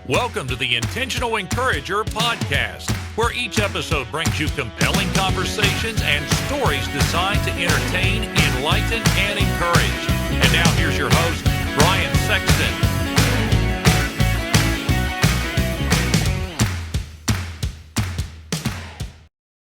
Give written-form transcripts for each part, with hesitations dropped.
Welcome to the Intentional Encourager podcast, where each episode brings you compelling conversations and stories designed to entertain, enlighten, and encourage. And now here's your host, Brian Sexton.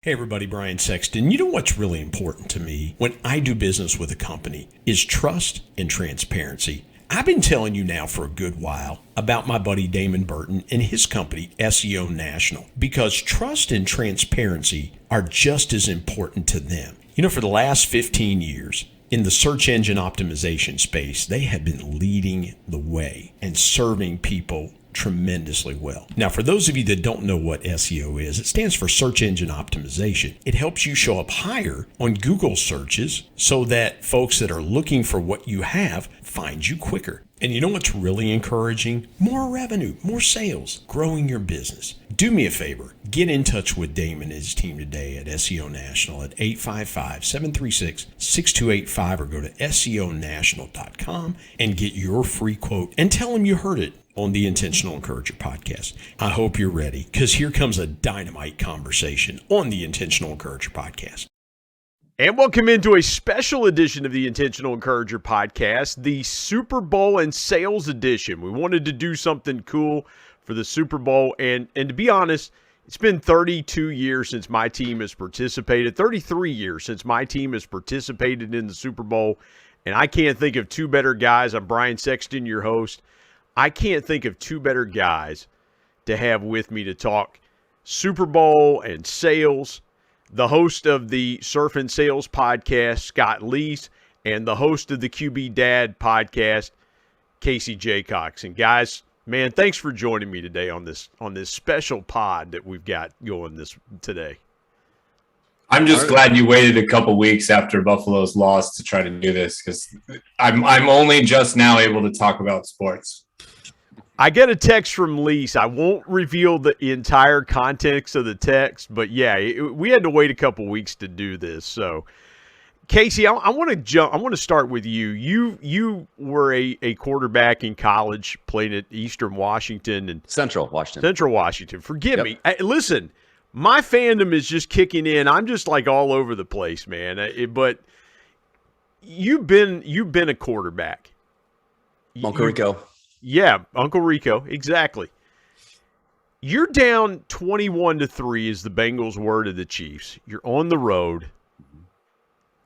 Hey everybody, Brian Sexton. You know what's really important to me when I do business with a company is trust and transparency. I've been telling you now for a good while about my buddy Damon Burton and his company, SEO National, because trust and transparency are just as important to them. You know, for the last 15 years, in the search engine optimization space, they have been leading the way and serving people tremendously well. Now, for those of you that don't know what SEO is, it stands for search engine optimization. It helps you show up higher on Google searches so that folks that are looking for what you have find you quicker. And you know what's really encouraging? More revenue, more sales, growing your business. Do me a favor, get in touch with Damon and his team today at SEO National at 855-736-6285 or go to SEOnational.com and get your free quote and tell them you heard it on the Intentional Encourager podcast. I hope you're ready, because here comes a dynamite conversation on the Intentional Encourager podcast. And welcome into a special edition of the Intentional Encourager podcast, the Super Bowl and Sales Edition. We wanted to do something cool for the Super Bowl, and to be honest, it's been 32 years since my team has participated, 33 years since my team has participated in the Super Bowl, and I can't think of two better guys. I'm Brian Sexton, your host. I can't think of two better guys to have with me to talk Super Bowl and sales. The host of the Surf and Sales podcast, Scott Leese, and the host of the QB Dad podcast, Casey Jacox. And guys, man, thanks for joining me today on this special pod that we've got going today. I'm just glad you waited a couple weeks after Buffalo's loss to try to do this, because I'm only just now able to talk about sports. I get a text from Leese. I won't reveal the entire context of the text, but yeah, we had to wait a couple weeks to do this. So, Casey, I want to start with you. You were a quarterback in college, played at Eastern Washington and Central Washington. Forgive me. Listen, my fandom is just kicking in. I'm just like all over the place, man. But you've been a quarterback. Uncle Rico. Yeah, Uncle Rico, exactly. You're down 21-3 as the Bengals were to the Chiefs. You're on the road.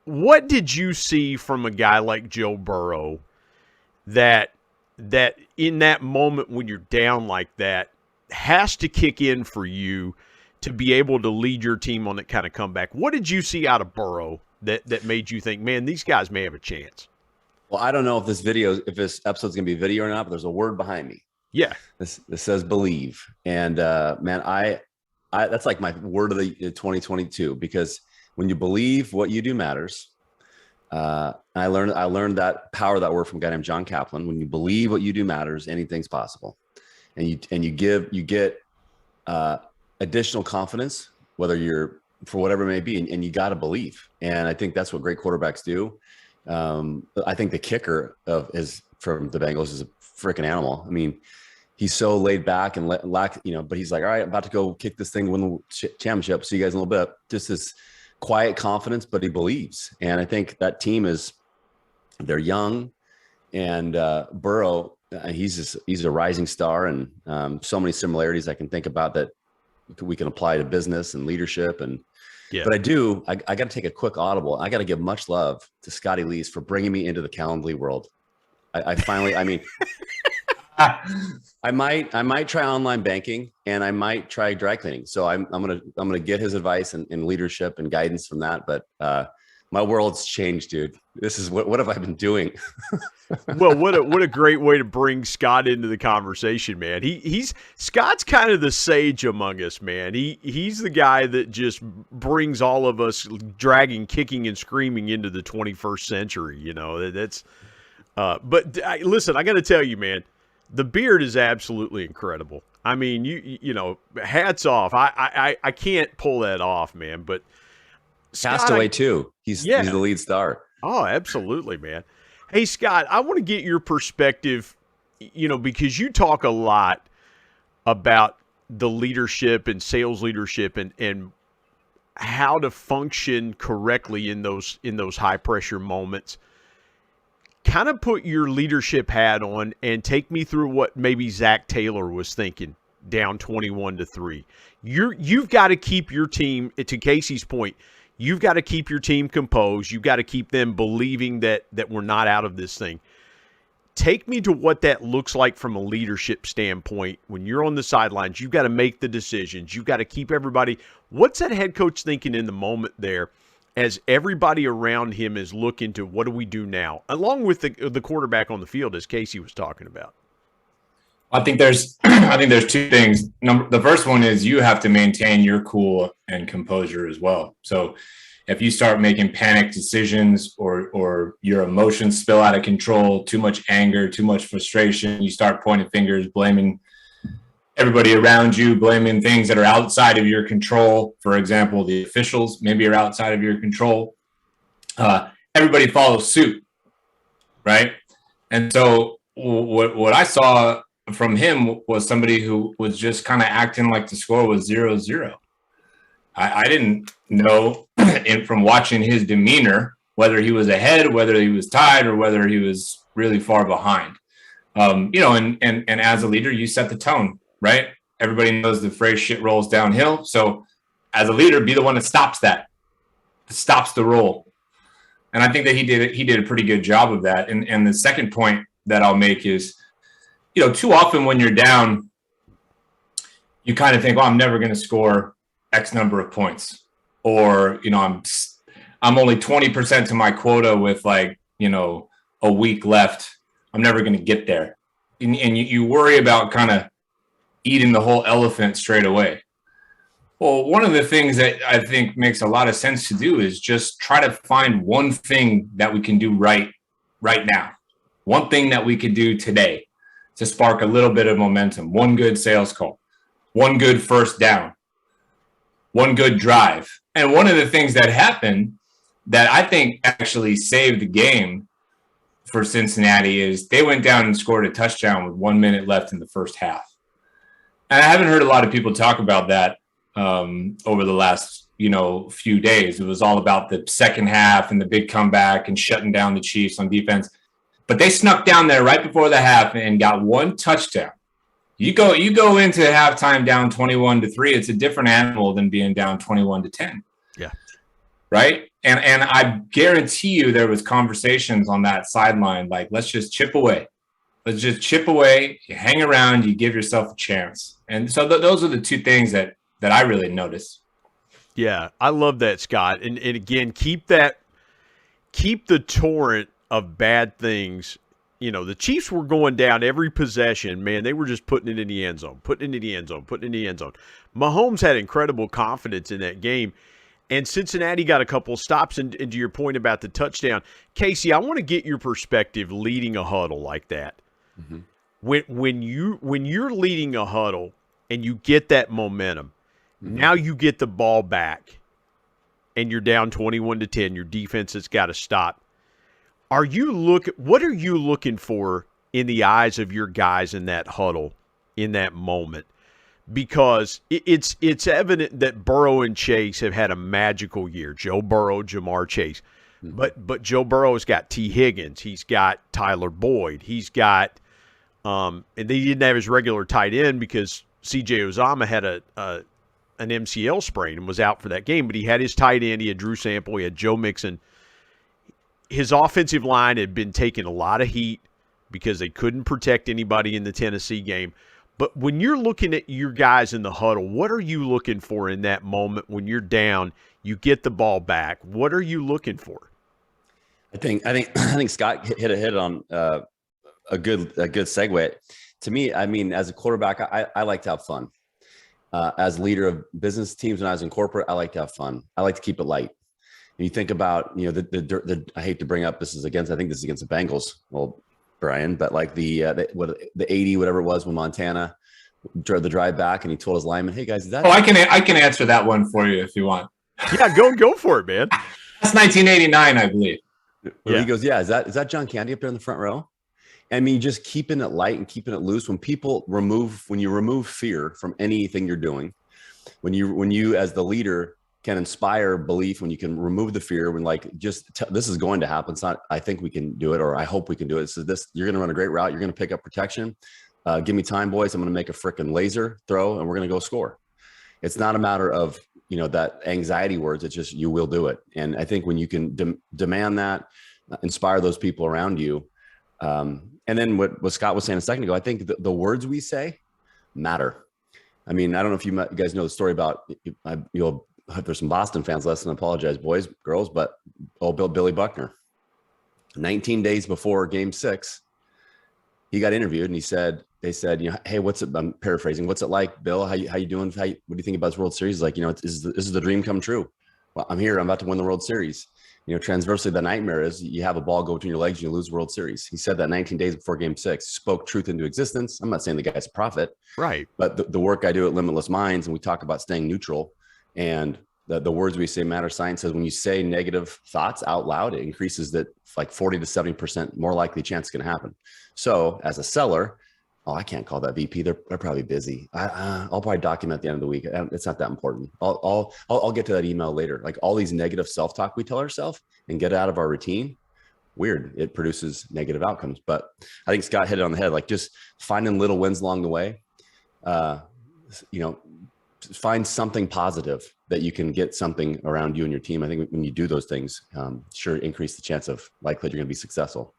What did you see from a guy like Joe Burrow that in that moment when you're down like that has to kick in for you to be able to lead your team on that kind of comeback? What did you see out of Burrow that made you think, man, these guys may have a chance? Well, I don't know if this episode's going to be video or not, but there's a word behind me. Yeah. This says believe. And man, I that's like my word of the 2022, because when you believe, what you do matters. I learned that power of that word from a guy named John Kaplan. When you believe what you do matters, anything's possible. And you get additional confidence, whether you're for whatever it may be, and you got to believe. And I think that's what great quarterbacks do. I think the kicker from the Bengals is a freaking animal. I mean, he's so laid back and but he's like, all right, I'm about to go kick this thing, win the championship. See you guys in a little bit. Just this quiet confidence, but he believes. And I think that team they're young, and Burrow, he's a rising star, and so many similarities I can think about that we can apply to business and leadership. And yeah. But I got to take a quick audible. I got to give much love to Scotty Leese for bringing me into the Calendly world. I might try online banking, and I might try dry cleaning. So I'm gonna get his advice and leadership and guidance from that. But my world's changed, dude. This is what have I been doing? Well, what a great way to bring Scott into the conversation, man. Scott's kind of the sage among us, man. He's the guy that just brings all of us dragging, kicking, and screaming into the 21st century. You know, that's. But listen, I got to tell you, man, the beard is absolutely incredible. I mean, you know, hats off. I can't pull that off, man. But Passed away too. He's the lead star. Oh, absolutely, man. Hey, Scott, I want to get your perspective, you know, because you talk a lot about the leadership and sales leadership and how to function correctly in those high pressure moments. Kind of put your leadership hat on and take me through what maybe Zach Taylor was thinking down 21-3. You've got to keep your team, to Casey's point, you've got to keep your team composed. You've got to keep them believing that we're not out of this thing. Take me to what that looks like from a leadership standpoint. When you're on the sidelines, you've got to make the decisions. You've got to keep everybody. What's that head coach thinking in the moment there as everybody around him is looking to what do we do now, along with the quarterback on the field, as Casey was talking about? I think there's two things. The first one is you have to maintain your cool and composure as well. So if you start making panic decisions or your emotions spill out of control, too much anger, too much frustration, you start pointing fingers, blaming everybody around you, blaming things that are outside of your control. For example, the officials maybe are outside of your control. Everybody follows suit, right? And so what I saw from him was somebody who was just kind of acting like the score was 0-0. I didn't know from watching his demeanor whether he was ahead, whether he was tied, or whether he was really far behind. And as a leader, you set the tone, right? Everybody knows the phrase "shit rolls downhill." So, as a leader, be the one that stops the roll. And I think that he did a pretty good job of that. And the second point that I'll make is, too often when you're down, you kind of think, "Oh, I'm never going to score X number of points," or I'm only 20% to my quota with a week left. I'm never going to get there, and you worry about kind of eating the whole elephant straight away. Well, one of the things that I think makes a lot of sense to do is just try to find one thing that we can do right now, one thing that we could do today to spark a little bit of momentum. One good sales call, one good first down, one good drive. And one of the things that happened that I think actually saved the game for Cincinnati is they went down and scored a touchdown with 1 minute left in the first half. And I haven't heard a lot of people talk about that over the last, few days. It was all about the second half and the big comeback and shutting down the Chiefs on defense. But they snuck down there right before the half and got one touchdown. You go into halftime down 21-3. It's a different animal than being down 21-10. Yeah. Right. And I guarantee you there was conversations on that sideline like, let's just chip away. Let's just chip away. You hang around. You give yourself a chance. And so those are the two things that I really noticed. Yeah, I love that, Scott. And again, keep the torrent of bad things. The Chiefs were going down every possession. Man, they were just putting it in the end zone, putting it in the end zone, putting it in the end zone. Mahomes had incredible confidence in that game. And Cincinnati got a couple of stops. And to your point about the touchdown, Casey, I want to get your perspective leading a huddle like that. Mm-hmm. When you're leading a huddle and you get that momentum, mm-hmm. Now you get the ball back and you're down 21-10. Your defense has got to stop. What are you looking for in the eyes of your guys in that huddle in that moment? Because it's evident that Burrow and Chase have had a magical year. Joe Burrow, Jamar Chase. Mm-hmm. But Joe Burrow's got T. Higgins. He's got Tyler Boyd. He's got and they didn't have his regular tight end because C.J. Uzomah had an MCL sprain and was out for that game. But he had his tight end. He had Drew Sample. He had Joe Mixon. His offensive line had been taking a lot of heat because they couldn't protect anybody in the Tennessee game. But when you're looking at your guys in the huddle, what are you looking for in that moment when you're down, you get the ball back? What are you looking for? I think Scott hit a hit on a good segue. To me, I mean, as a quarterback, I like to have fun. As leader of business teams when I was in corporate, I like to have fun. I like to keep it light. And you think about, I hate to bring up I think this is against the Bengals. Well, Brian, but like the 80, whatever it was when Montana drove the drive back and he told his lineman, "Hey guys, is that?" Oh, I can answer that one for you if you want. Yeah, go for it, man. That's 1989, I believe. He goes, "Yeah, is that John Candy up there in the front row?" I mean, just keeping it light and keeping it loose. When you remove fear from anything you're doing, when you as the leader can inspire belief, when you can remove the fear, when this is going to happen. It's not, I think we can do it, or I hope we can do it. So you're going to run a great route. You're going to pick up protection. Give me time, boys. I'm going to make a frickin' laser throw and we're going to go score. It's not a matter of, that anxiety words. It's just, you will do it. And I think when you can demand that, inspire those people around you. And then what Scott was saying a second ago, I think the words we say matter. I mean, I don't know if you guys know the story about, if there's some Boston fans listening, I apologize, boys, girls, but Billy Buckner, 19 days before Game 6, he got interviewed and they said, hey, I'm paraphrasing. What's it like, Bill? How you doing? What do you think about this World Series? Like, this is the dream come true. Well, I'm here. I'm about to win the World Series. Transversely, the nightmare is you have a ball go between your legs and you lose World Series. He said that 19 days before Game 6, spoke truth into existence. I'm not saying the guy's a prophet, right? But the work I do at Limitless Minds, and we talk about staying neutral, and the words we say matter. Science says when you say negative thoughts out loud, it increases that like 40 to 70% more likely chance it's going to happen. So as a seller, I can't call that VP. They're probably busy. I'll probably document at the end of the week. It's not that important. I'll get to that email later. Like all these negative self-talk we tell ourselves and get out of our routine. Weird. It produces negative outcomes. But I think Scott hit it on the head. Like just finding little wins along the way. Find something positive that you can get something around you and your team. I think when you do those things, sure increase the chance of likelihood you're going to be successful.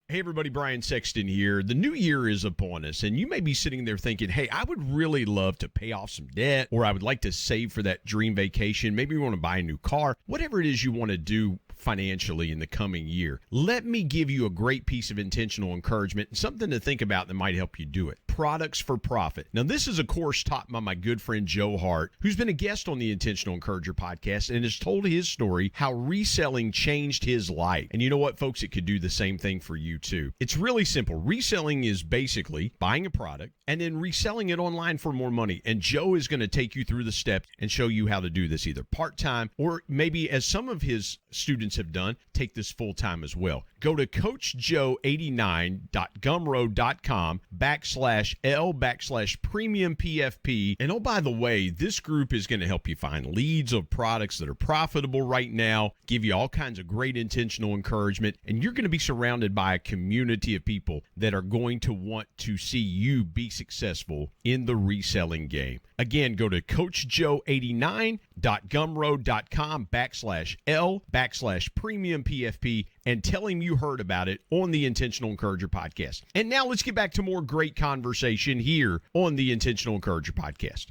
Hey everybody, Brian Sexton here. The new year is upon us, and you may be sitting there thinking, hey, I would really love to pay off some debt, or I would like to save for that dream vacation. Maybe you want to buy a new car. Whatever it is you want to do financially in the coming year, let me give you a great piece of intentional encouragement and something to think about that might help you do it. Products for Profit. Now, this is a course taught by my good friend Joe Hart, who's been a guest on the Intentional Encourager podcast and has told his story how reselling changed his life. And you know what, folks? It could do the same thing for you too. It's really simple. Reselling is basically buying a product and then reselling it online for more money. And Joe is going to take you through the steps and show you how to do this either part-time or maybe, as some of his students have done, take this full-time as well. Go to coachjoe89.gumroad.com/L/premium PFP. And oh, by the way, this group is going to help you find leads of products that are profitable right now, give you all kinds of great intentional encouragement, and you're going to be surrounded by a community of people that are going to want to see you be successful in the reselling game. Again, go to coachjoe89.gumroad.com/L/premium PFP and tell him you heard about it on the Intentional Encourager podcast. And now let's get back to more great conversation here on the Intentional Encourager podcast.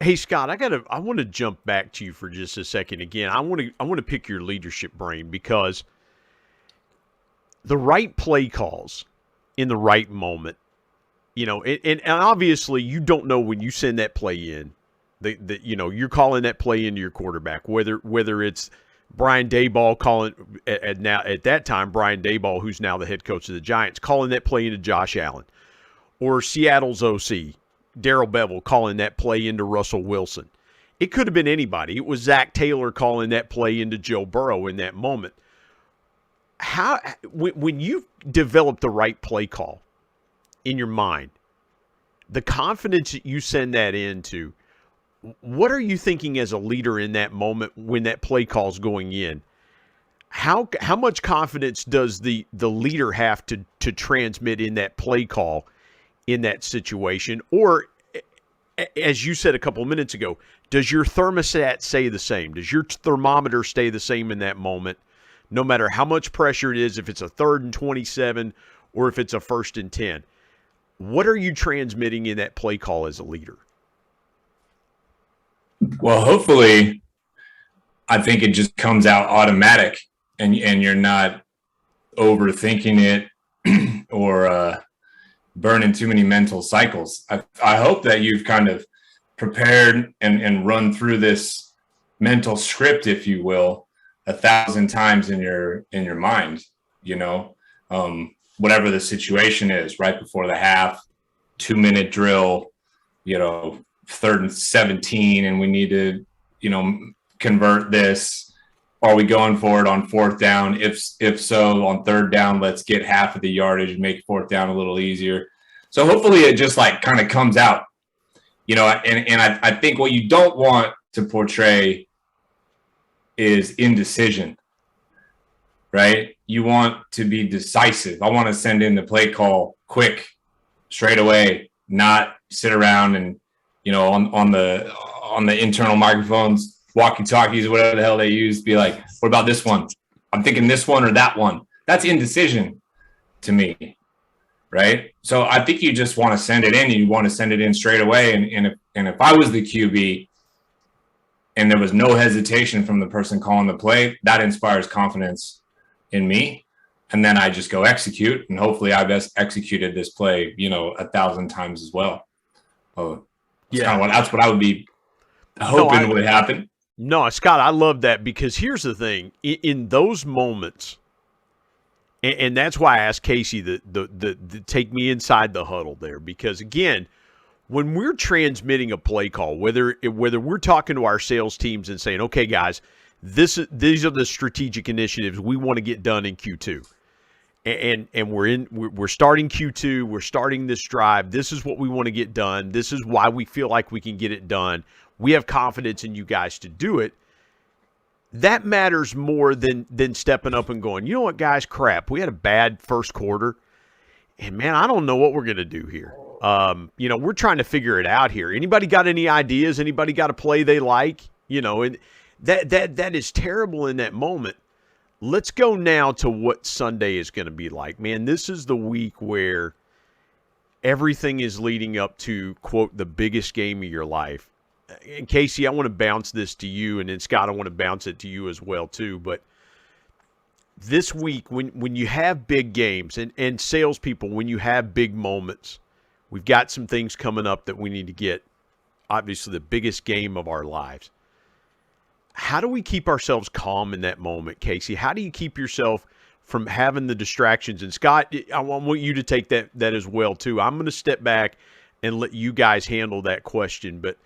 Hey Scott, I want to jump back to you for just a second again. I want to pick your leadership brain, because the right play calls in the right moment, and obviously you don't know when you send that play in, that you're calling that play into your quarterback, whether it's Brian Daboll calling at that time Brian Daboll, who's now the head coach of the Giants, calling that play into Josh Allen, or Seattle's OC Darrell Bevell calling that play into Russell Wilson. It could have been anybody. It was Zach Taylor calling that play into Joe Burrow in that moment. When you develop the right play call in your mind, the confidence that you send that into, what are you thinking as a leader in that moment when that play call is going in? How much confidence does the leader have to transmit in that play call in that situation? Or, as you said a couple of minutes ago, does your thermostat stay the same? Does your thermometer stay the same in that moment, no matter how much pressure it is, if it's a 3rd and 27 or if it's a 1st and 10? What are you transmitting in that play call as a leader? Well, hopefully, I think it just comes out automatic, and you're not overthinking it or burning too many mental cycles. I hope that you've kind of prepared and run through this mental script, if you will, 1,000 times in your mind, whatever the situation is, right before the half, 2-minute drill, 3rd and 17 and we need to, convert this. Are we going for it on 4th down? If so, on 3rd down, let's get half of the yardage and make 4th down a little easier. So hopefully it just like kind of comes out, and I think what you don't want to portray is indecision, right? You want to be decisive. I want to send in the play call quick, straight away, not sit around and, on the internal microphones, walkie-talkies, whatever the hell they use, be like, what about this one? I'm thinking this one or that one. That's indecision to me, right? So I think you just want to send it in. You want to send it in straight away. And if I was the QB and there was no hesitation from the person calling the play, that inspires confidence in me. And then I just go execute. And hopefully I've executed this play, 1,000 times as well. That's what I would be hoping would happen. No, Scott, I love that, because here's the thing. In those moments, and that's why I asked Casey to take me inside the huddle there, because, again, when we're transmitting a play call, whether we're talking to our sales teams and saying, okay, guys, these are the strategic initiatives we want to get done in Q2. And we're starting Q2, we're starting this drive. This is what we want to get done. This is why we feel like we can get it done. We have confidence in you guys to do it. That matters more than stepping up and going, you know what, guys, crap. We had a bad first quarter, and, man, I don't know what we're going to do here. We're trying to figure it out here. Anybody got any ideas? Anybody got a play they like? And that is terrible in that moment. Let's go now to what Sunday is going to be like. Man, this is the week where everything is leading up to, quote, the biggest game of your life. And Casey, I want to bounce this to you, and then Scott, I want to bounce it to you as well too. But this week, when you have big games and salespeople, when you have big moments, we've got some things coming up that we need to get. Obviously, the biggest game of our lives. How do we keep ourselves calm in that moment, Casey? How do you keep yourself from having the distractions? And Scott, I want you to take that as well too. I'm going to step back and let you guys handle that question, but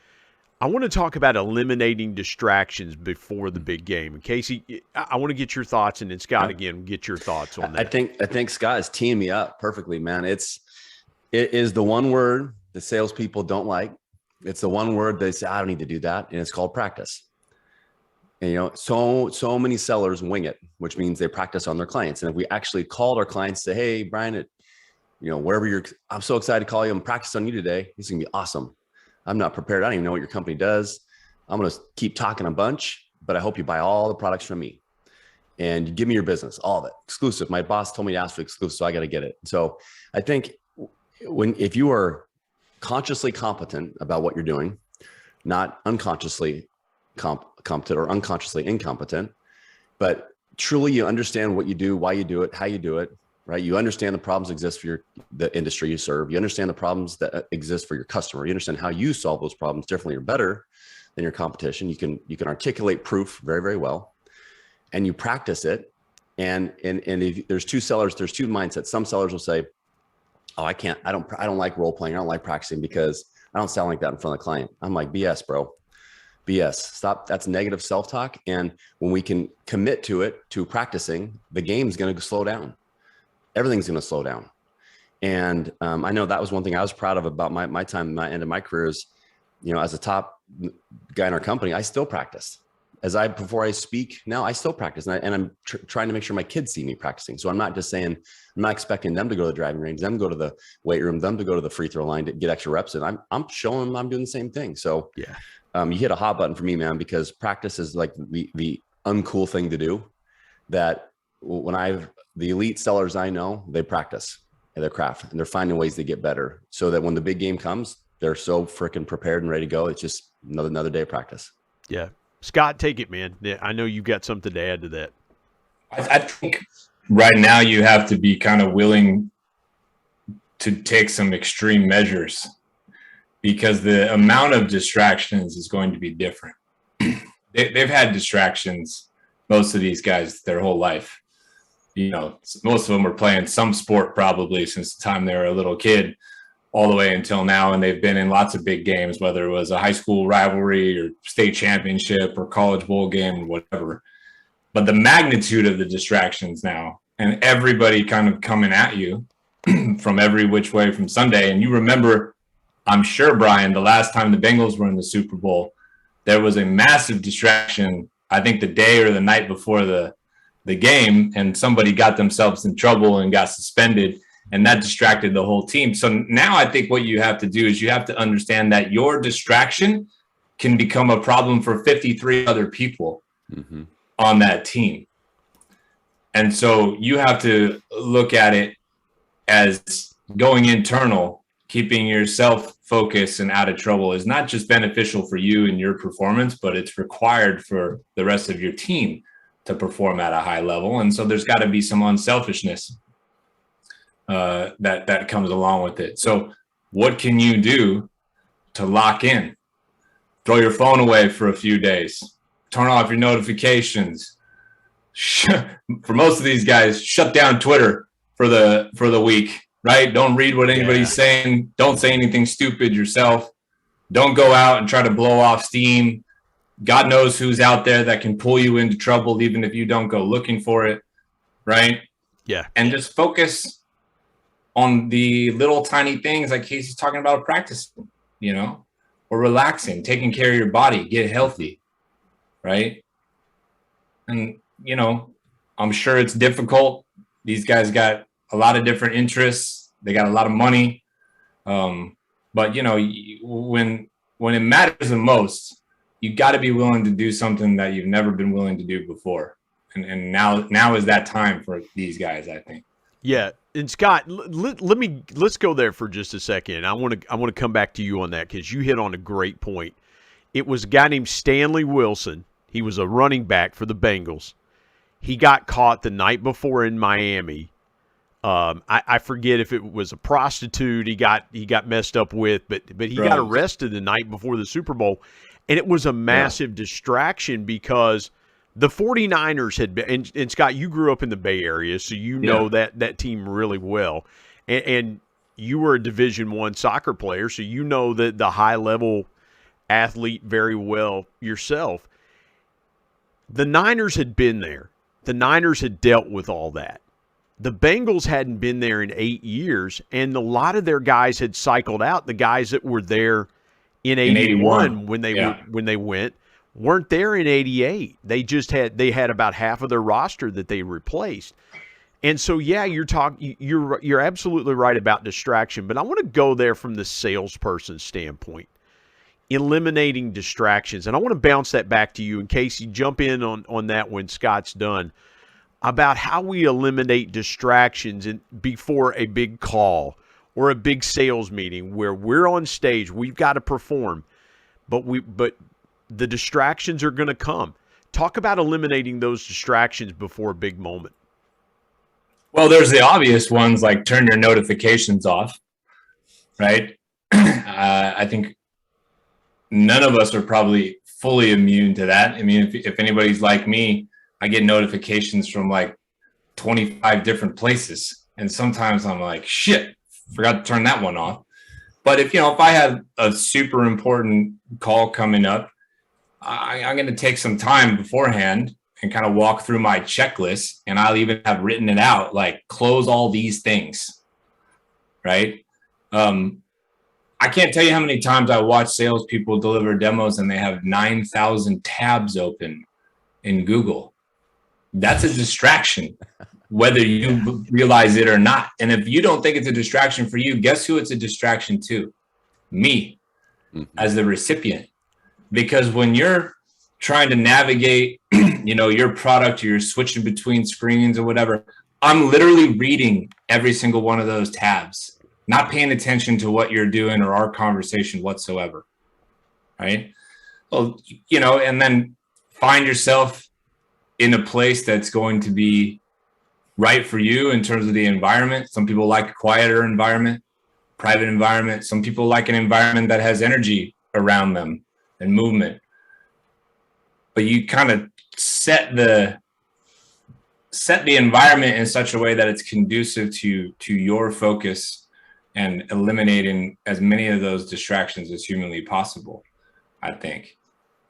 I want to talk about eliminating distractions before the big game. And Casey, I want to get your thoughts, and then Scott, again, get your thoughts on that. I think Scott is teeing me up perfectly, man. It is the one word the salespeople don't like. It's the one word they say, I don't need to do that. And it's called practice. And, so many sellers wing it, which means they practice on their clients. And if we actually called our clients, say, hey, Brian, wherever I'm so excited to call you. I'm practicing on you today. This is gonna be awesome. I'm not prepared. I don't even know what your company does. I'm going to keep talking a bunch, but I hope you buy all the products from me and give me your business, all of it, exclusive. My boss told me to ask for exclusive, so I got to get it. So I think if you are consciously competent about what you're doing, not unconsciously competent or unconsciously incompetent, but truly you understand what you do, why you do it, how you do it, right? You understand the problems exist for the industry you serve. You understand the problems that exist for your customer. You understand how you solve those problems differently or better than your competition. You can articulate proof very, very well, and you practice it. And if there's two mindsets. Some sellers will say, oh, I don't like role playing. I don't like practicing because I don't sound like that in front of the client. I'm like, BS, bro. BS. Stop. That's negative self-talk. And when we can commit to practicing, the game's going to slow down. Everything's going to slow down. And I know that was one thing I was proud of about my time, my end of my career is, as a top guy in our company, I still practice. Before I speak now, I still practice. And I'm trying to make sure my kids see me practicing. So I'm not just saying, I'm not expecting them to go to the driving range, them to go to the weight room, them to go to the free throw line to get extra reps in. I'm showing them I'm doing the same thing. So yeah, you hit a hot button for me, man, because practice is like the uncool thing to do. That when the elite sellers I know, they practice their craft and they're finding ways to get better so that when the big game comes, they're so freaking prepared and ready to go. It's just another day of practice. Yeah. Scott, take it, man. I know you've got something to add to that. I think right now you have to be kind of willing to take some extreme measures because the amount of distractions is going to be different. They've had distractions, most of these guys, their whole life. Most of them were playing some sport probably since the time they were a little kid. all the way until now. And they've been in lots of big games, whether it was a high school rivalry or state championship or college bowl game or whatever. But the magnitude of the distractions now, and everybody kind of coming at you from every which way from Sunday. And you remember, I'm sure, Brian, the last time the Bengals were in the Super Bowl, there was a massive distraction, I think the day or the night before the game, and somebody got themselves in trouble and got suspended, and that distracted the whole team. So now I think what you have to do is you have to understand that your distraction can become a problem for 53 other people on that team. And so you have to look at it as going internal, keeping yourself focused and out of trouble is not just beneficial for you and your performance, but it's required for the rest of your team to perform at a high level. And so there's got to be some unselfishness that comes along with it. So what can you do to lock in? Throw your phone away for a few days. Turn off your notifications. For most of these guys, shut down Twitter for the week, right? Don't read what anybody's saying. Don't say anything stupid yourself. Don't go out and try to blow off steam. God knows who's out there that can pull you into trouble, even if you don't go looking for it, right? Yeah. And just focus on the little tiny things like Casey's talking about, practicing, or relaxing, taking care of your body, get healthy, right? And, I'm sure it's difficult. These guys got a lot of different interests. They got a lot of money. But, when it matters the most, you got to be willing to do something that you've never been willing to do before. And now is that time for these guys, I think. Yeah. And Scott, let's go there for just a second. I want to come back to you on that because you hit on a great point. It was a guy named Stanley Wilson. He was a running back for the Bengals. He got caught the night before in Miami. I forget if it was a prostitute he got messed up with, but he got arrested the night before the Super Bowl. And it was a massive distraction because the 49ers had been, and Scott, you grew up in the Bay Area, so you know that team really well. And you were a Division I soccer player, so you know the high-level athlete very well yourself. The Niners had been there. The Niners had dealt with all that. The Bengals hadn't been there in 8 years, and a lot of their guys had cycled out. The guys that were there in 81 when they went weren't there in 88. They had about half of their roster that they replaced. And so you're absolutely right about distraction, but I want to go there from the salesperson standpoint. Eliminating distractions. And I want to bounce that back to you in case you jump in on that when Scott's done, about how we eliminate distractions before a big call or a big sales meeting where we're on stage, we've got to perform, but the distractions are going to come. Talk about eliminating those distractions before a big moment. Well, there's the obvious ones like turn your notifications off, right? I think none of us are probably fully immune to that. I mean, if anybody's like me, I get notifications from like 25 different places. And sometimes I'm like, shit, forgot to turn that one off. But if I had a super important call coming up, I'm going to take some time beforehand and kind of walk through my checklist. And I'll even have written it out, like close all these things, right? I can't tell you how many times I watch salespeople deliver demos and they have 9,000 tabs open in Google. That's a distraction, whether you realize it or not. And if you don't think it's a distraction for you, guess who it's a distraction to? Me, as the recipient. Because when you're trying to navigate, your product, you're switching between screens or whatever, I'm literally reading every single one of those tabs, not paying attention to what you're doing or our conversation whatsoever, right? Well, and then find yourself in a place that's going to be right for you in terms of the environment. Some people like a quieter environment, private environment. Some people like an environment that has energy around them and movement. But you kind of set the environment in such a way that it's conducive to your focus and eliminating as many of those distractions as humanly possible, I think.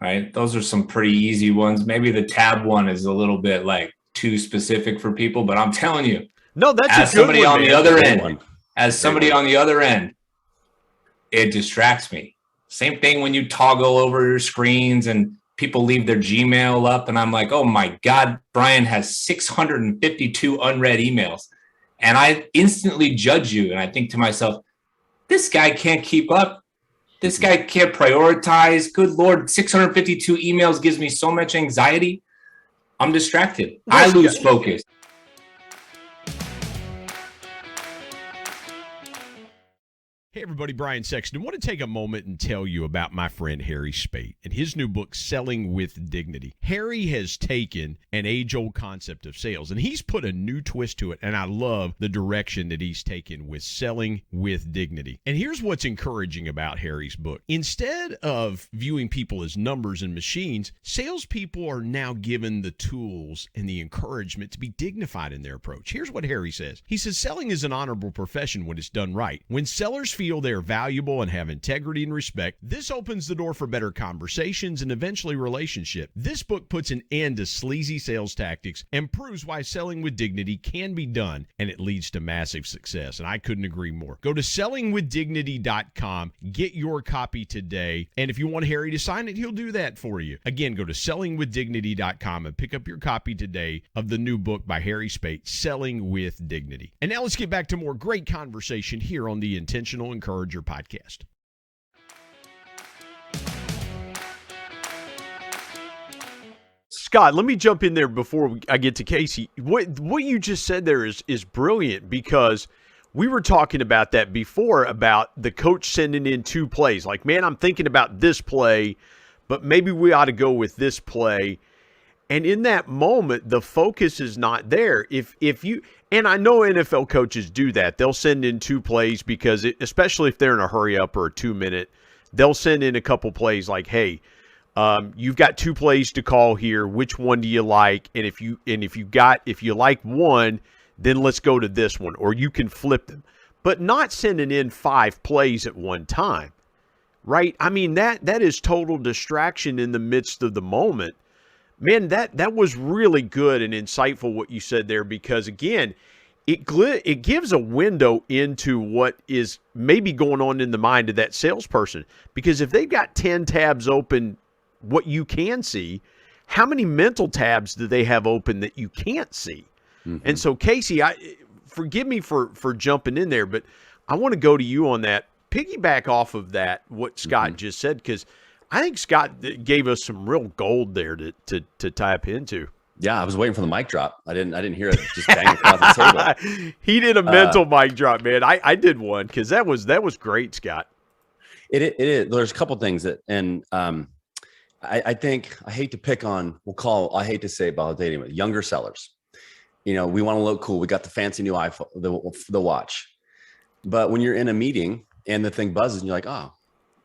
Right? Those are some pretty easy ones. Maybe the tab one is a little bit like too specific for people, but I'm telling you, No, that's as a good somebody one, on man. the other Great end, one. as somebody on the other end, it distracts me. Same thing when you toggle over your screens and people leave their Gmail up, and I'm like, oh my God, Brian has 652 unread emails. And I instantly judge you. And I think to myself, this guy can't keep up. This guy can't prioritize. Good Lord, 652 emails gives me so much anxiety. I'm distracted. I lose focus. Hey everybody, Brian Sexton. I want to take a moment and tell you about my friend Harry Spate and his new book, Selling with Dignity. Harry has taken an age-old concept of sales and he's put a new twist to it, and I love the direction that he's taken with Selling with Dignity. And here's what's encouraging about Harry's book. Instead of viewing people as numbers and machines, salespeople are now given the tools and the encouragement to be dignified in their approach. Here's what Harry says. He says, selling is an honorable profession when it's done right. When sellers feel they're valuable and have integrity and respect, this opens the door for better conversations and eventually relationship. This book puts an end to sleazy sales tactics and proves why selling with dignity can be done, and it leads to massive success. And I couldn't agree more. Go to sellingwithdignity.com, get your copy today, and if you want Harry to sign it, he'll do that for you. Again, go to sellingwithdignity.com and pick up your copy today of the new book by Harry Spate, Selling with Dignity. And now let's get back to more great conversation here on the Intentional Encourager podcast. Scott, let me jump in there before I get to Casey. What you just said there is brilliant, because we were talking about that before, about the coach sending in two plays. Like, man, I'm thinking about this play, but maybe we ought to go with this play. And in that moment, the focus is not there. If you, and I know NFL coaches do that. They'll send in two plays because, especially if they're in a hurry up or a 2-minute, they'll send in a couple plays like, hey, you've got two plays to call here. Which one do you like? And if you like one, then let's go to this one, or you can flip them. But not sending in 5 plays at one time, right? I mean, that is total distraction in the midst of the moment. Man, that was really good and insightful what you said there, because again, it gives a window into what is maybe going on in the mind of that salesperson. Because if they've got 10 tabs open, what you can see, how many mental tabs do they have open that you can't see? Mm-hmm. And so, Casey, forgive me for jumping in there, but I want to go to you on that. Piggyback off of that, what Scott just said, because I think Scott gave us some real gold there to tap into. Yeah, I was waiting for the mic drop. I didn't hear it just bang across the table. He did a mental mic drop, man. I did one because that was great, Scott. It is. There's a couple things that, and I think, I hate to pick on, I hate to say about dating with younger sellers. You know, we want to look cool. We got the fancy new iPhone, the watch. But when you're in a meeting and the thing buzzes and you're like, oh,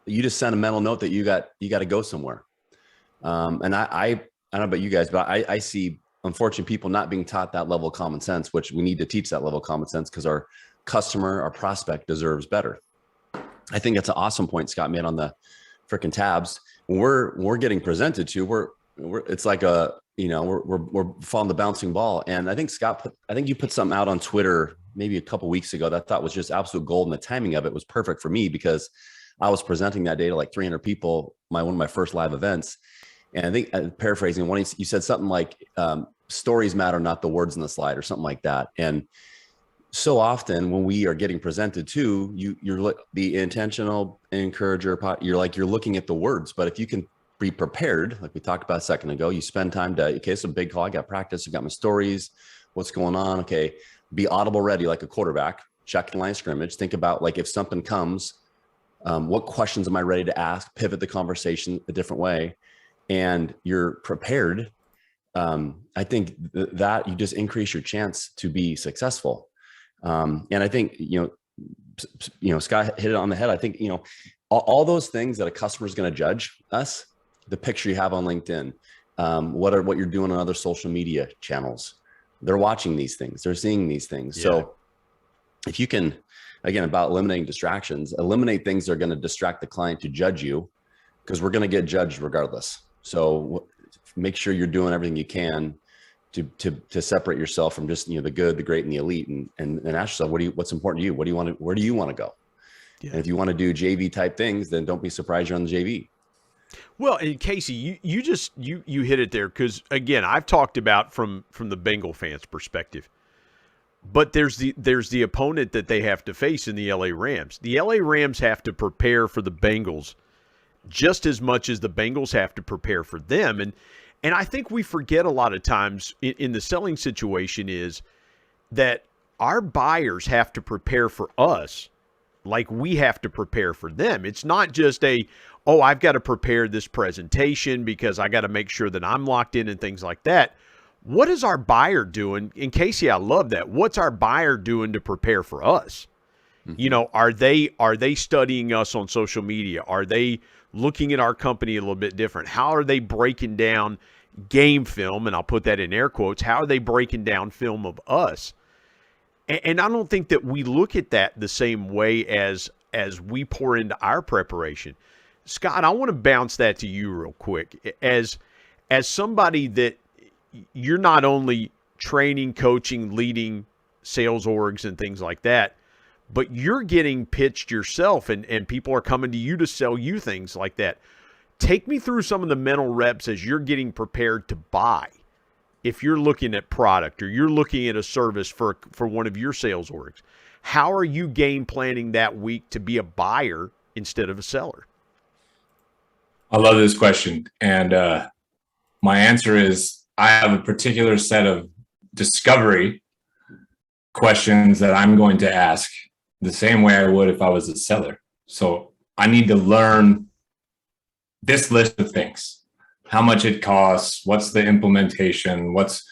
you just sent a mental note that you got to go somewhere. And I don't know about you guys, but I see, unfortunately, people not being taught that level of common sense, which we need to teach that level of common sense, because our customer, our prospect deserves better. I think that's an awesome point Scott made on the freaking tabs. When we're getting presented to, it's like we're following the bouncing ball. And I think you put something out on Twitter maybe a couple weeks ago that I thought was just absolute gold, and the timing of it was perfect for me, because I was presenting that day to like 300 people, one of my first live events. And I think, paraphrasing, you said something like, stories matter, not the words in the slide, or something like that. And so often when we are getting presented to, you're the intentional encourager, you're looking at the words. But if you can be prepared, like we talked about a second ago, you spend time okay, it's a big call. I got practice. I got my stories. What's going on? Okay. Be Audible-ready like a quarterback. Check the line of scrimmage. Think about, like, if something comes, what questions am I ready to ask? Pivot the conversation a different way. And you're prepared. I think that you just increase your chance to be successful. And I think, Scott hit it on the head. I think, all those things that a customer is going to judge us, the picture you have on LinkedIn, what you're doing on other social media channels, they're watching these things, they're seeing these things. Yeah. So if you can, again, about eliminating distractions. Eliminate things that are going to distract the client to judge you, because we're going to get judged regardless. So make sure you're doing everything you can to separate yourself from just, the good, the great, and the elite, and ask yourself, what's important to you? Where do you want to go? Yeah. And if you want to do JV type things, then don't be surprised you're on the JV. Well, and Casey, you just hit it there, because again, I've talked about from the Bengal fans' perspective, but there's the opponent that they have to face in the LA Rams. The LA Rams have to prepare for the Bengals just as much as the Bengals have to prepare for them, and I think we forget a lot of times in the selling situation is that our buyers have to prepare for us like we have to prepare for them. It's not just I've got to prepare this presentation because I got to make sure that I'm locked in and things like that. What is our buyer doing? And Casey, I love that. What's our buyer doing to prepare for us? Mm-hmm. Are they studying us on social media? Are they looking at our company a little bit different? How are they breaking down game film? And I'll put that in air quotes. How are they breaking down film of us? And I don't think that we look at that the same way as we pour into our preparation. Scott, I want to bounce that to you real quick. As somebody that you're not only training, coaching, leading sales orgs and things like that, but you're getting pitched yourself and people are coming to you to sell you things like that. Take me through some of the mental reps as you're getting prepared to buy. If you're looking at product or you're looking at a service for one of your sales orgs, how are you game planning that week to be a buyer instead of a seller? I love this question. And my answer is I have a particular set of discovery questions that I'm going to ask the same way I would if I was a seller. So I need to learn this list of things. How much it costs, what's the implementation, what's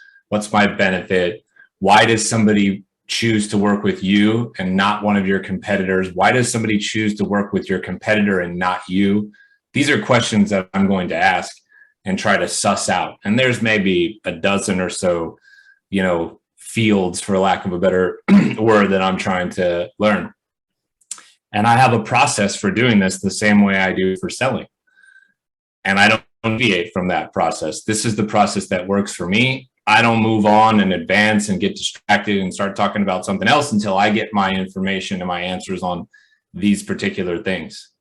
my benefit, why does somebody choose to work with you and not one of your competitors, why does somebody choose to work with your competitor and not you? These are questions that I'm going to ask and try to suss out. And there's maybe a dozen or so, fields, for lack of a better word, that I'm trying to learn. And I have a process for doing this the same way I do for selling. And I don't deviate from that process. This is the process that works for me. I don't move on and advance and get distracted and start talking about something else until I get my information and my answers on these particular things.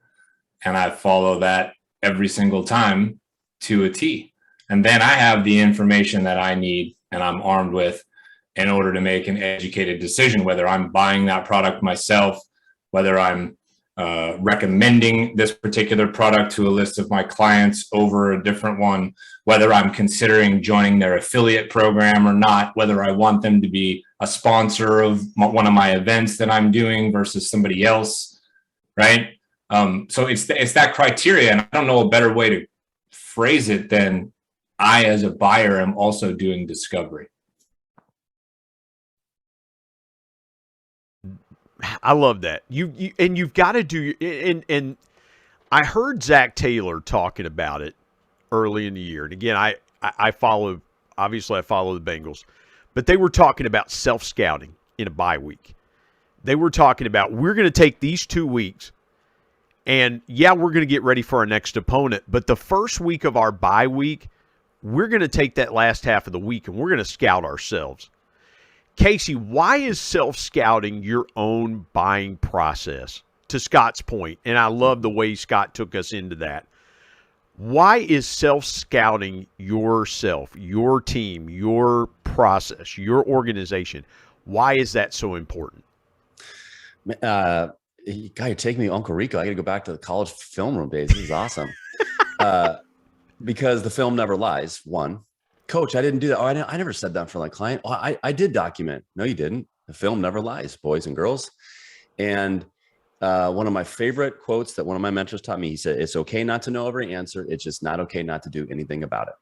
And I follow that every single time to a T. And then I have the information that I need and I'm armed with in order to make an educated decision, whether I'm buying that product myself, whether I'm recommending this particular product to a list of my clients over a different one, whether I'm considering joining their affiliate program or not, whether I want them to be a sponsor of one of my events that I'm doing versus somebody else, right? So it's that criteria, and I don't know a better way to phrase it than I, as a buyer, am also doing discovery. I love that. You've got to do, and I heard Zach Taylor talking about it early in the year. And again, I follow the Bengals, but they were talking about self-scouting in a bye week. They were talking about, we're going to take these 2 weeks and we're going to get ready for our next opponent. But the first week of our bye week, we're going to take that last half of the week and we're going to scout ourselves. Casey, why is self-scouting your own buying process? To Scott's point, and I love the way Scott took us into that. Why is self-scouting yourself, your team, your process, your organization? Why is that so important? God, you're taking me Uncle Rico. I got to go back to the college film room days. This is awesome. Because the film never lies, one. Coach, I didn't do that. Oh, I never said that for my client. Oh, I did document. No, you didn't. The film never lies, boys and girls. And one of my favorite quotes that one of my mentors taught me, he said, it's okay not to know every answer. It's just not okay not to do anything about it.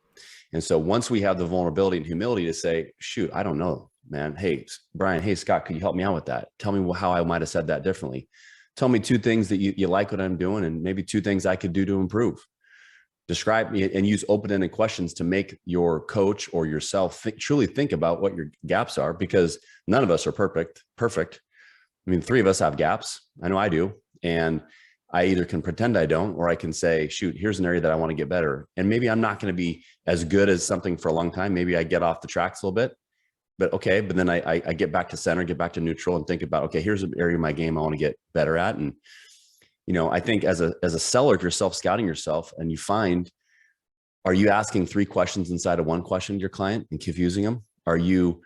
And so once we have the vulnerability and humility to say, shoot, I don't know, man. Hey, Brian, hey, Scott, could you help me out with that? Tell me how I might've said that differently. Tell me 2 things that you like what I'm doing and maybe 2 things I could do to improve. Describe me and use open-ended questions to make your coach or yourself truly think about what your gaps are, because none of us are perfect. I mean, 3 of us have gaps. I know I do. And I either can pretend I don't, or I can say, shoot, here's an area that I want to get better. And maybe I'm not going to be as good as something for a long time. Maybe I get off the tracks a little bit, but okay. But then I get back to center, get back to neutral, and think about, okay, here's an area of my game I want to get better at. And, I think as a seller, if you're self-scouting yourself and you find, are you asking 3 questions inside of 1 question to your client and confusing them? Are you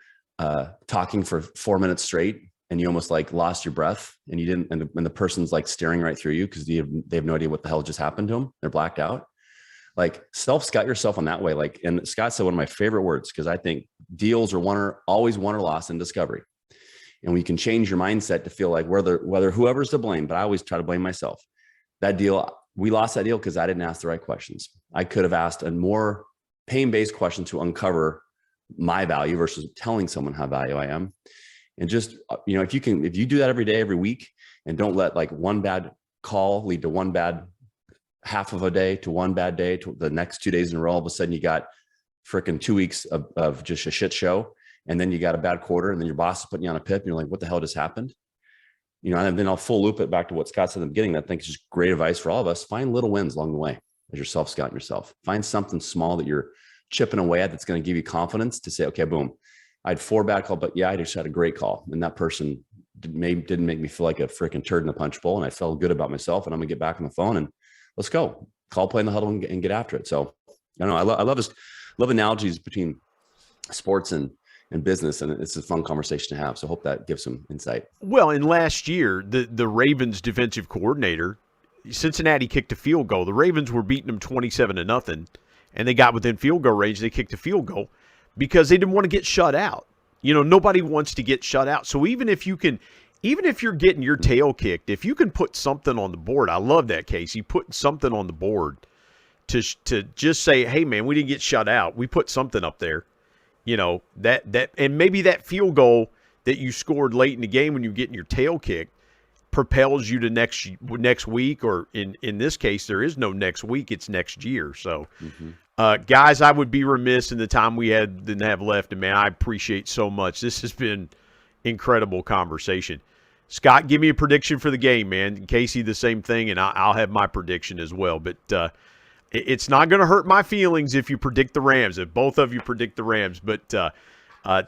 talking for 4 minutes straight and you almost like lost your breath and you didn't, and the person's like staring right through you because they have no idea what the hell just happened to them. They're blacked out. Like self-scout yourself on that way. Like, and Scott said one of my favorite words, because I think deals are always won or lost in discovery. And we can change your mindset to feel like whether whoever's to blame, but I always try to blame myself. That deal, we lost that deal because I didn't ask the right questions. I could have asked a more pain-based question to uncover my value versus telling someone how value I am. And just, if you do that every day, every week, and don't let like one bad call lead to one bad half of a day to one bad day to the next 2 days in a row, all of a sudden you got freaking 2 weeks of just a shit show. And then you got a bad quarter and then your boss is putting you on a pip and you're like, what the hell just happened? And then I'll full loop it back to what Scott said in the beginning. That I think is just great advice for all of us. Find little wins along the way as you're self-scouting yourself. Find something small that you're chipping away at that's going to give you confidence to say, okay, boom, I had 4 bad calls, but yeah, I just had a great call. And that person didn't make me feel like a freaking turd in the punch bowl. And I felt good about myself, and I'm gonna get back on the phone and let's go call play in the huddle and get after it. So I don't know. I love analogies between sports and business, and it's a fun conversation to have. So I hope that gives some insight. Well, and last year, the Ravens defensive coordinator, Cincinnati kicked a field goal. The Ravens were beating them 27-0, and they got within field goal range. They kicked a field goal because they didn't want to get shut out. Nobody wants to get shut out. So even if you're getting your tail kicked, if you can put something on the board, I love that, Casey, putting something on the board to just say, hey man, we didn't get shut out. We put something up there. That and maybe that field goal that you scored late in the game when you're getting your tail kicked propels you to next week, or in this case, there is no next week, it's next year. So, guys, I would be remiss in the time we didn't have left, and man, I appreciate so much. This has been incredible conversation. Scott, give me a prediction for the game, man. Casey, the same thing, and I'll have my prediction as well. But it's not going to hurt my feelings if you predict the Rams, if both of you predict the Rams. But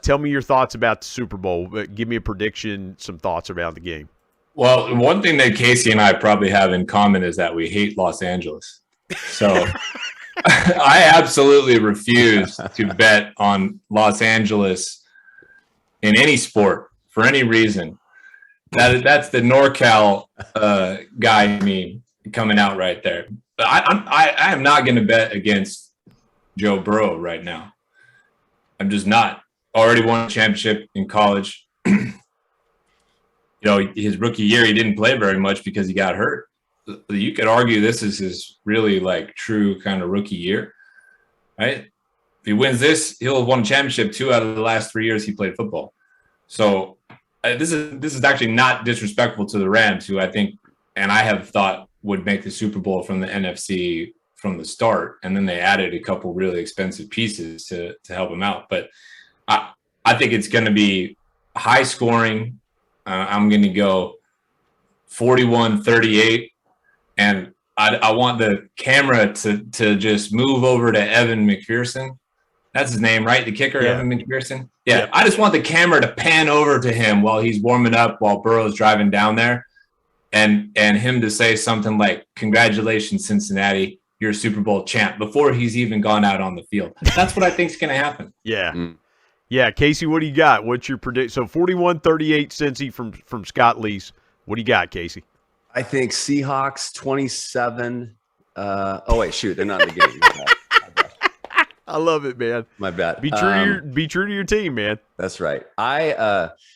tell me your thoughts about the Super Bowl. Give me a prediction, some thoughts about the game. Well, one thing that Casey and I probably have in common is that we hate Los Angeles. So I absolutely refuse to bet on Los Angeles in any sport for any reason. That's the NorCal guy meme coming out right there. But I am not going to bet against Joe Burrow right now. I'm just not. Already won a championship in college. His rookie year, he didn't play very much because he got hurt. You could argue this is his really like true kind of rookie year, right? If he wins this, he'll have won a championship 2 out of the last 3 years he played football. So this is actually not disrespectful to the Rams, who I think, and I have thought would make the Super Bowl from the NFC from the start. And then they added a couple really expensive pieces to help them out. But I think it's going to be high scoring. I'm going to go 41-38. And I want the camera to just move over to Evan McPherson. That's his name, right? The kicker, yeah. Evan McPherson. Yeah. I just want the camera to pan over to him while he's warming up, while Burrow's driving down there, and him to say something like, "Congratulations, Cincinnati, you're a Super Bowl champ," before he's even gone out on the field. That's what I think is going to happen. Yeah. Yeah, Casey, what do you got? What's your prediction? So 41-38 Cincy from Scott Leese. What do you got, Casey? I think Seahawks 27. They're not in the game. I love it, man. My bad. Be true to your team, man. That's right.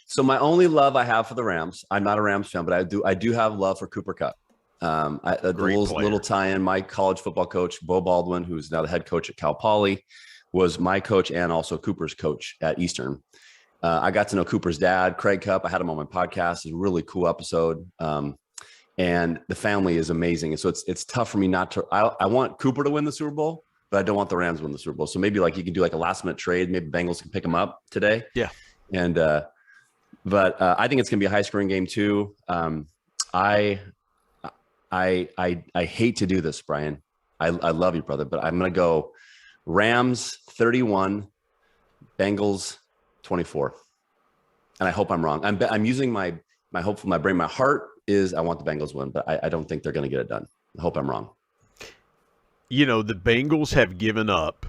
So my only love I have for the Rams, I'm not a Rams fan, but I do have love for Cooper Kupp. A little tie-in. My college football coach, Bo Baldwin, who's now the head coach at Cal Poly, was my coach and also Cooper's coach at Eastern. I got to know Cooper's dad, Craig Kupp. I had him on my podcast. It's a really cool episode. And the family is amazing. And so it's tough for me not to. I want Cooper to win the Super Bowl, but I don't want the Rams to win the Super Bowl. So maybe like you can do like a last minute trade. Maybe Bengals can pick them up today. Yeah. And But I think it's going to be a high scoring game too. I hate to do this, Brian. I love you, brother, but I'm going to go Rams 31, Bengals 24. And I hope I'm wrong. I'm using my hope, my brain. My heart is I want the Bengals win, but I don't think they're going to get it done. I hope I'm wrong. You know, the Bengals have given up.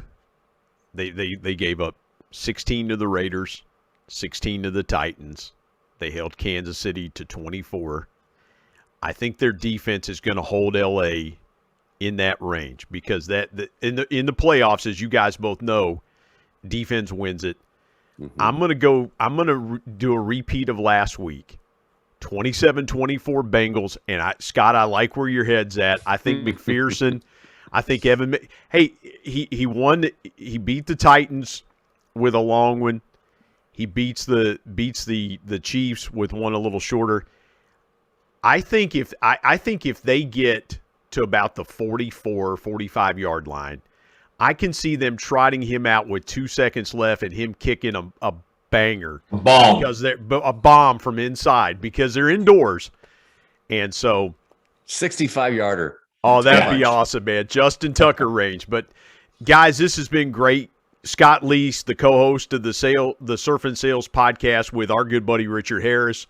They gave up 16 to the Raiders, 16 to the Titans. They held Kansas City to 24. I think their defense is going to hold LA in that range because in the playoffs, as you guys both know, defense wins it. Mm-hmm. I'm going to do a repeat of last week. 27-24 Bengals, and Scott, I like where your head's at. I think McPherson, I think Evan. Hey, he won. He beat the Titans with a long one. He beats the Chiefs with one a little shorter. I think if they get to about the 44, 45 yard line, I can see them trotting him out with 2 seconds left and him kicking a banger, a bomb, because they're a bomb from inside because they're indoors, and so 65 yarder. Oh, that'd be awesome, man. Justin Tucker range. But guys, this has been great. Scott Leese, the co-host of the Surf and Sales podcast with our good buddy Richard Harris,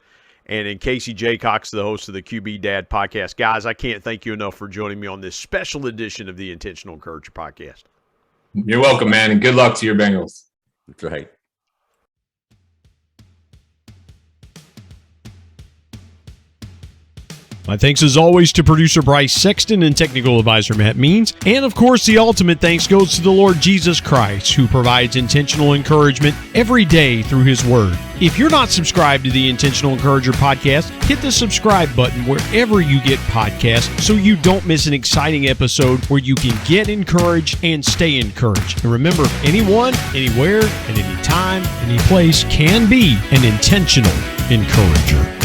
and in Casey Jacox, the host of the QB Dad podcast. Guys, I can't thank you enough for joining me on this special edition of the Intentional Encourager podcast. You're welcome, man, and good luck to your Bengals. That's right. My thanks as always to producer Bryce Sexton and technical advisor Matt Means. And of course, the ultimate thanks goes to the Lord Jesus Christ, who provides intentional encouragement every day through his word. If you're not subscribed to the Intentional Encourager podcast, hit the subscribe button wherever you get podcasts so you don't miss an exciting episode where you can get encouraged and stay encouraged. And remember, anyone, anywhere, at any time, any place can be an intentional encourager.